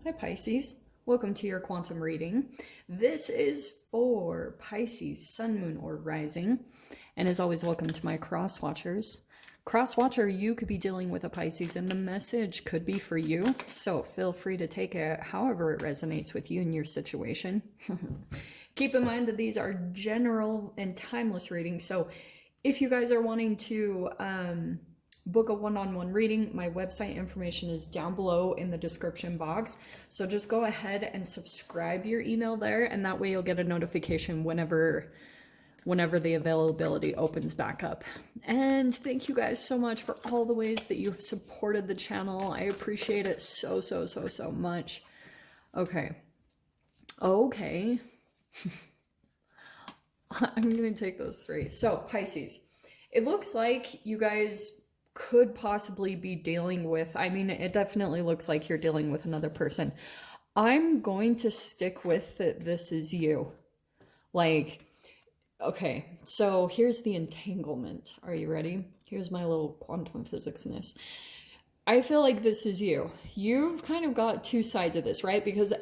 Hi Pisces, welcome to your quantum reading. This is for Pisces, Sun, Moon, or Rising. And as always, welcome to my cross watchers. Cross watcher, you could be dealing with a Pisces and the message could be for you. So feel free to take it however it resonates with you and your situation. Keep in mind that these are general and timeless readings. So if you guys are wanting to book a one-on-one reading, my website information is down below in the description box. So just go ahead and subscribe your email there, and that way you'll get a notification whenever the availability opens back up. And thank you guys so much for all the ways that you've supported the channel. I appreciate it so much. Okay. I'm gonna take those three. So Pisces, it looks like you guys could possibly be dealing with, it definitely looks like you're dealing with another person. I'm going to stick with that this is you. Okay, so here's the entanglement. Are you ready? Here's my little quantum physicsness. I feel like this is you. You've kind of got two sides of this, right? Because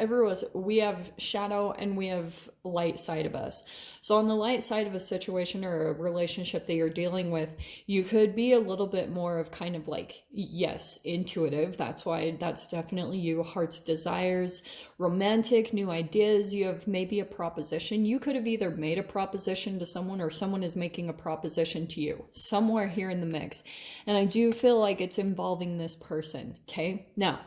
we have shadow and we have light side of us. So on the light side of a situation or a relationship that you're dealing with, you could be a little bit more of kind of like, yes, intuitive. That's definitely you. Heart's desires, romantic, new ideas. You have maybe a proposition. You could have either made a proposition to someone or someone is making a proposition to you somewhere here in the mix. And I do feel like it's involving this person. Okay. Now,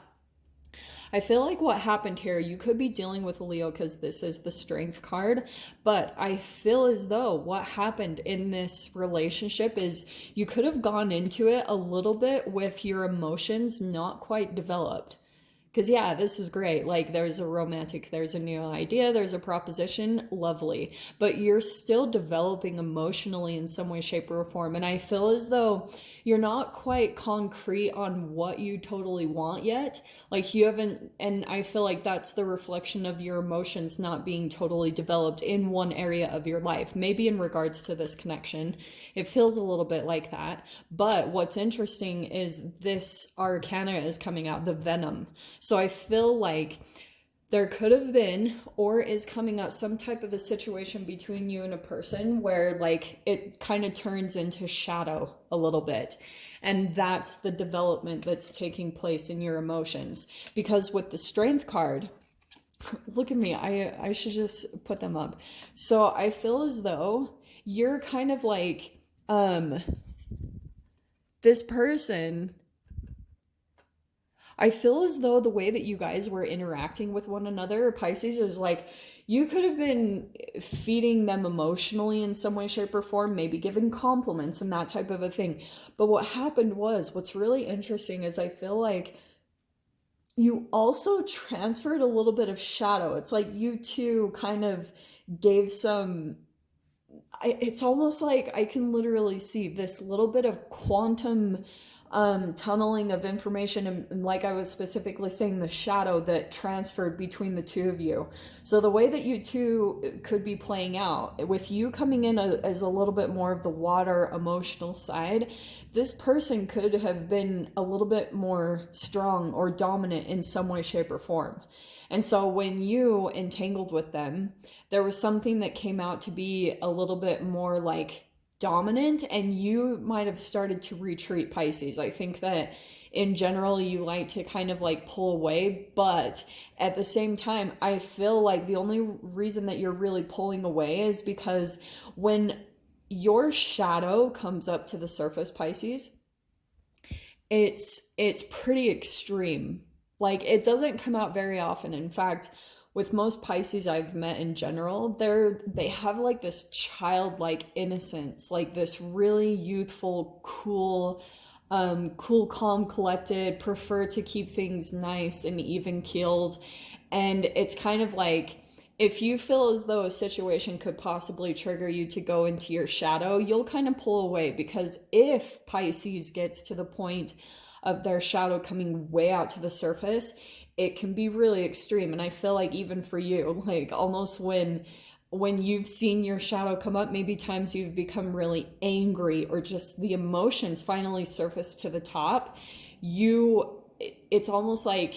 I feel like what happened here, you could be dealing with a Leo because this is the strength card, but I feel as though what happened in this relationship is you could have gone into it a little bit with your emotions not quite developed. Because yeah, this is great. Like there's a new idea, there's a proposition, lovely. But you're still developing emotionally in some way, shape, or form. And I feel as though you're not quite concrete on what you totally want yet. Like you haven't, and I feel like that's the reflection of your emotions not being totally developed in one area of your life. Maybe in regards to this connection, it feels a little bit like that. But what's interesting is this arcana is coming out, the venom. So I feel like there could have been or is coming up some type of a situation between you and a person where like it kind of turns into shadow a little bit. And that's the development that's taking place in your emotions. Because with the strength card, look at me, I should just put them up. So I feel as though you're kind of like this person. I feel as though the way that you guys were interacting with one another, Pisces, is like you could have been feeding them emotionally in some way, shape, or form, maybe giving compliments and that type of a thing. But what happened was, what's really interesting is I feel like you also transferred a little bit of shadow. It's like you two kind of gave some. It's almost like I can literally see this little bit of quantum tunneling of information, and like I was specifically saying, the shadow that transferred between the two of you. So the way that you two could be playing out, with you coming in as a little bit more of the water emotional side, this person could have been a little bit more strong or dominant in some way, shape, or form. And so when you entangled with them, there was something that came out to be a little bit more like dominant, and you might have started to retreat, Pisces. I think that in general you like to kind of like pull away, but at the same time I feel like the only reason that you're really pulling away is because when your shadow comes up to the surface, Pisces, it's pretty extreme. Like it doesn't come out very often. In fact, with most Pisces I've met in general, they have like this childlike innocence, like this really youthful, cool, calm, collected, prefer to keep things nice and even keeled. And it's kind of like if you feel as though a situation could possibly trigger you to go into your shadow, you'll kind of pull away, because if Pisces gets to the point of their shadow coming way out to the surface, it can be really extreme. And I feel like even for you, like almost when you've seen your shadow come up, maybe times you've become really angry or just the emotions finally surface to the top, it's almost like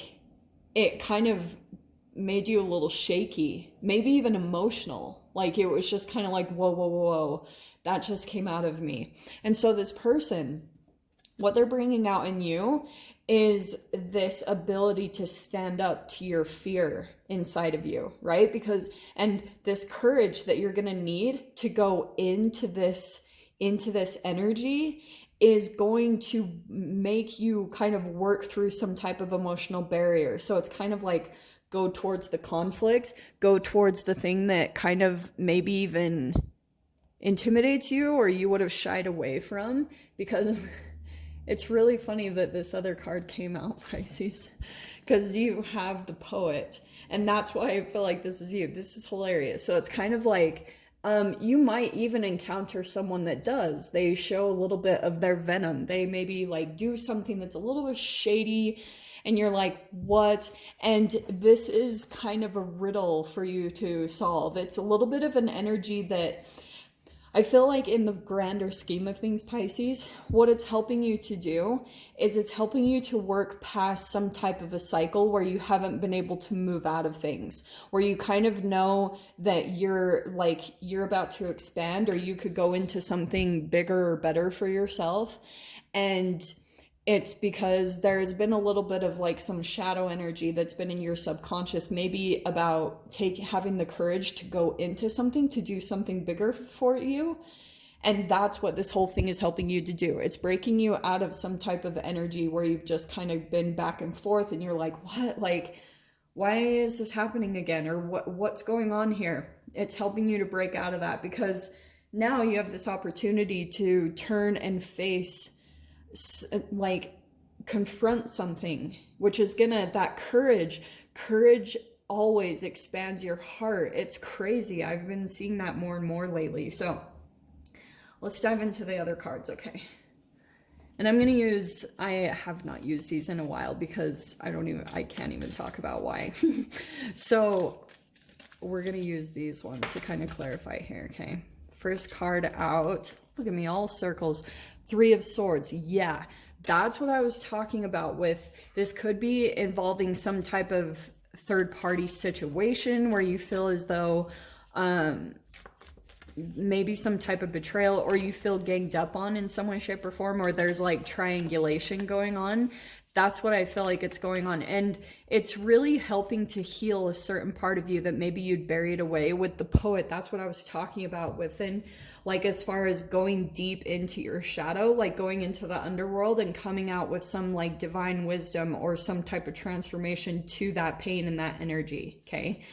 it kind of made you a little shaky, maybe even emotional. Like it was just kind of like, whoa, whoa, whoa, that just came out of me. And so this person, what they're bringing out in you is this ability to stand up to your fear inside of you, right? Because, and this courage that you're going to need to go into this energy is going to make you kind of work through some type of emotional barrier. So it's kind of like go towards the conflict, go towards the thing that kind of maybe even intimidates you or you would have shied away from, because it's really funny that this other card came out, Pisces, because you have the poet, and that's why I feel like this is you. This is hilarious. So it's kind of like you might even encounter someone that does. They show a little bit of their venom. They maybe like do something that's a little bit shady, and you're like, what? And this is kind of a riddle for you to solve. It's a little bit of an energy that I feel like in the grander scheme of things, Pisces, what it's helping you to do is it's helping you to work past some type of a cycle where you haven't been able to move out of things, where you kind of know that you're about to expand, or you could go into something bigger or better for yourself. And it's because there's been a little bit of like some shadow energy that's been in your subconscious, maybe about having the courage to go into something, to do something bigger for you. And that's what this whole thing is helping you to do. It's breaking you out of some type of energy where you've just kind of been back and forth and you're like, what? Like, why is this happening again? Or what's going on here? It's helping you to break out of that, because now you have this opportunity to turn and face, like, confront something, which is gonna, that courage always expands your heart. It's crazy. I've been seeing that more and more lately. So let's dive into the other cards. Okay. And I'm gonna use, I have not used these in a while because I can't even talk about why. So we're gonna use these ones to kind of clarify here. Okay. First card out. Look at me, all circles. Three of Swords. Yeah, that's what I was talking about with this. Could be involving some type of third-party situation where you feel as though maybe some type of betrayal, or you feel ganged up on in some way, shape, or form, or there's like triangulation going on. That's what I feel like it's going on. And it's really helping to heal a certain part of you that maybe you'd buried away with the poet. That's what I was talking about within, like, as far as going deep into your shadow, like going into the underworld and coming out with some like divine wisdom or some type of transformation to that pain and that energy. Okay.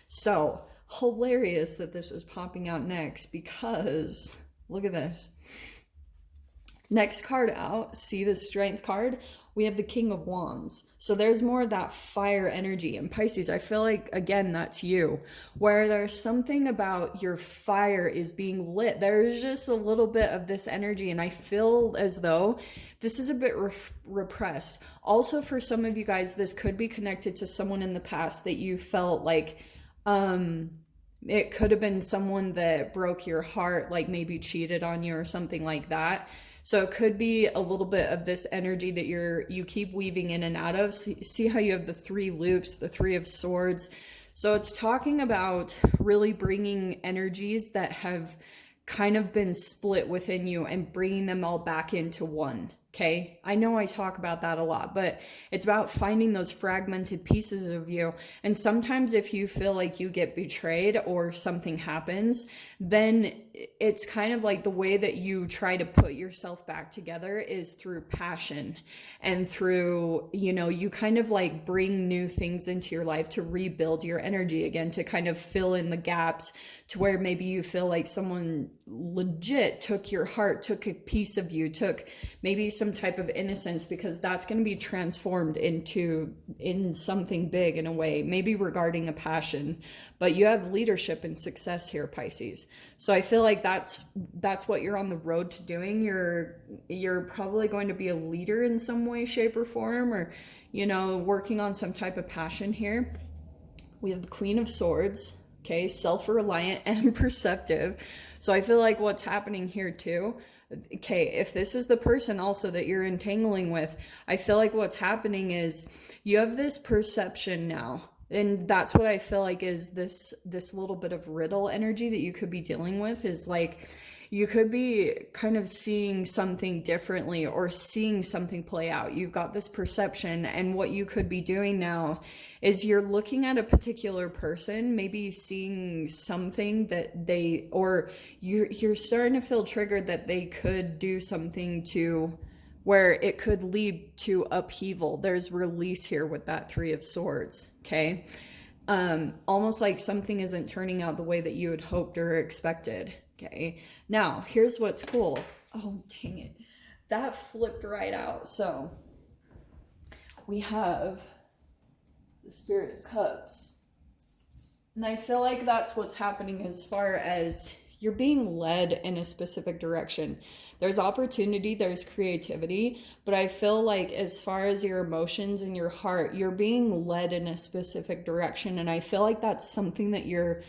So hilarious that this is popping out next, because look at this. Next card out, see the Strength card? We have the King of Wands. So there's more of that fire energy. And Pisces, I feel like, again, that's you, where there's something about your fire is being lit. There's just a little bit of this energy, and I feel as though this is a bit repressed. Also, for some of you guys, this could be connected to someone in the past that you felt like, it could have been someone that broke your heart, like maybe cheated on you or something like that. So it could be a little bit of this energy that you keep weaving in and out of. See how you have the three loops, the Three of Swords. So it's talking about really bringing energies that have kind of been split within you and bringing them all back into one. Okay, I know I talk about that a lot, but it's about finding those fragmented pieces of you. And sometimes if you feel like you get betrayed or something happens, then it's kind of like the way that you try to put yourself back together is through passion and through, you kind of like bring new things into your life to rebuild your energy again, to kind of fill in the gaps, to where maybe you feel like someone legit took your heart, took a piece of you, took maybe some type of innocence, because that's going to be transformed in something big in a way, maybe regarding a passion. But you have leadership and success here, Pisces. So I feel like that's what you're on the road to doing. You're probably going to be a leader in some way, shape, or form, or working on some type of passion here. We have the Queen of Swords. okay? Self-reliant and perceptive. So I feel like what's happening here too, okay, if this is the person also that you're entangling with, I feel like what's happening is you have this perception now. And that's what I feel like is this little bit of riddle energy that you could be dealing with, is like you could be kind of seeing something differently or seeing something play out. You've got this perception, and what you could be doing now is you're looking at a particular person, maybe seeing something that they, or you're starting to feel triggered that they could do something to where it could lead to upheaval. There's release here with that Three of Swords, okay? Almost like something isn't turning out the way that you had hoped or expected. Okay, now here's what's cool. Oh, dang it. That flipped right out. So we have the Spirit of Cups. And I feel like that's what's happening as far as you're being led in a specific direction. There's opportunity, there's creativity, but I feel like as far as your emotions and your heart, you're being led in a specific direction. And I feel like that's something that you're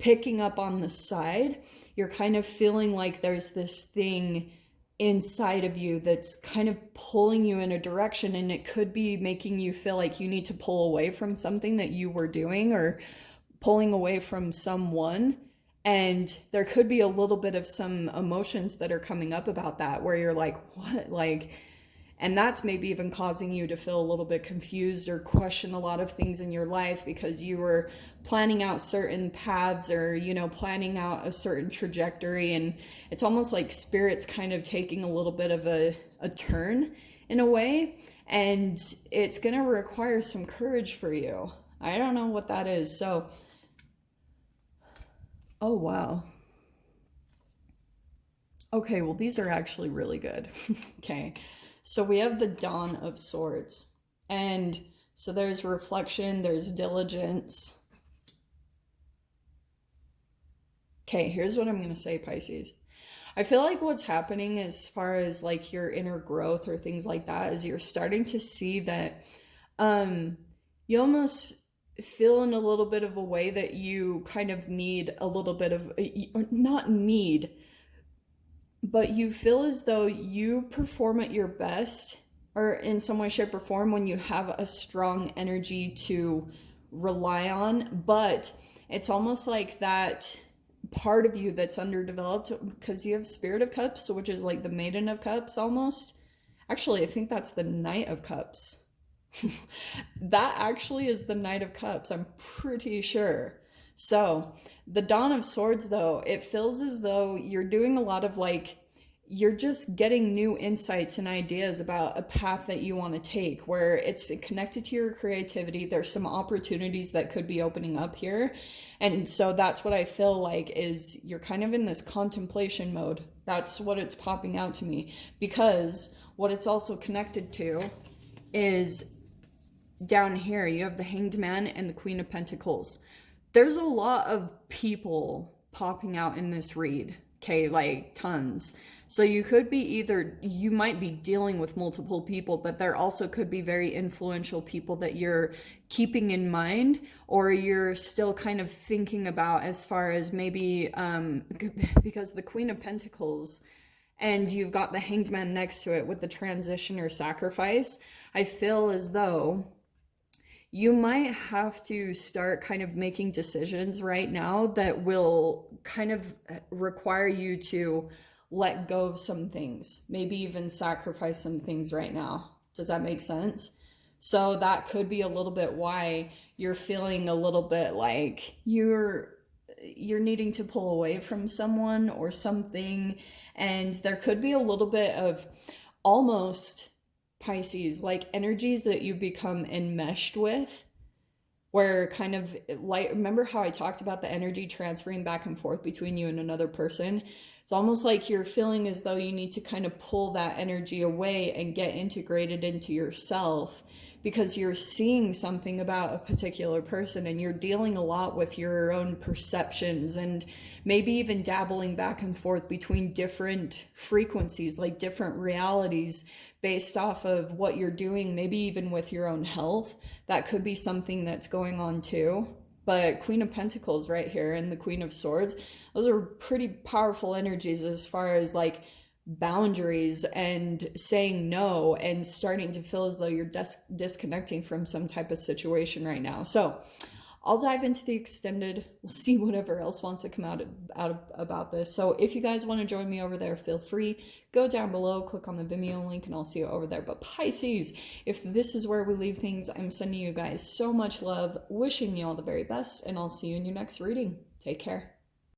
picking up on the side. You're kind of feeling like there's this thing inside of you that's kind of pulling you in a direction, and it could be making you feel like you need to pull away from something that you were doing, or pulling away from someone. And there could be a little bit of some emotions that are coming up about that, where you're like, what? Like, and that's maybe even causing you to feel a little bit confused or question a lot of things in your life, because you were planning out certain paths, or, you know, planning out a certain trajectory. And it's almost like Spirit's kind of taking a little bit of a turn in a way. And it's going to require some courage for you. I don't know what that is. So, oh, wow. Okay, well, these are actually really good. Okay. So we have the Dawn of Swords. And so there's reflection, there's diligence. Okay, here's what I'm going to say, Pisces. I feel like what's happening as far as like your inner growth or things like that is you're starting to see that you almost feel in a little bit of a way that you kind of need a little bit of, not need, but you feel as though you perform at your best, or in some way, shape, or form, when you have a strong energy to rely on. But it's almost like that part of you that's underdeveloped, because you have Spirit of Cups, which is like the Maiden of Cups almost. Actually, I think that's the Knight of Cups. That actually is the Knight of Cups, I'm pretty sure. So the Dawn of Swords, though, it feels as though you're doing a lot of like, you're just getting new insights and ideas about a path that you want to take, where it's connected to your creativity. There's some opportunities that could be opening up here. And so that's what I feel like is you're kind of in this contemplation mode. That's what it's popping out to me, because what it's also connected to is down here, you have the Hanged Man and the Queen of Pentacles. There's a lot of people popping out in this read, okay, like tons. So you could be either, you might be dealing with multiple people, but there also could be very influential people that you're keeping in mind, or you're still kind of thinking about, as far as maybe, because the Queen of Pentacles, and you've got the Hanged Man next to it with the transition or sacrifice, I feel as though you might have to start kind of making decisions right now that will kind of require you to let go of some things, maybe even sacrifice some things right now. Does that make sense? So that could be a little bit why you're feeling a little bit like you're needing to pull away from someone or something. And there could be a little bit of almost, Pisces, like energies that you become enmeshed with, where kind of like, remember how I talked about the energy transferring back and forth between you and another person? It's almost like you're feeling as though you need to kind of pull that energy away and get integrated into yourself, because you're seeing something about a particular person, and you're dealing a lot with your own perceptions, and maybe even dabbling back and forth between different frequencies, like different realities based off of what you're doing, maybe even with your own health. That could be something that's going on too. But Queen of Pentacles right here and the Queen of Swords, those are pretty powerful energies as far as like boundaries and saying no and starting to feel as though you're disconnecting from some type of situation right now. So I'll dive into the extended. We'll see whatever else wants to come out about this. So if you guys want to join me over there, feel free. Go down below, click on the Vimeo link, and I'll see you over there. But Pisces, if this is where we leave things, I'm sending you guys so much love, wishing you all the very best, and I'll see you in your next reading. Take care.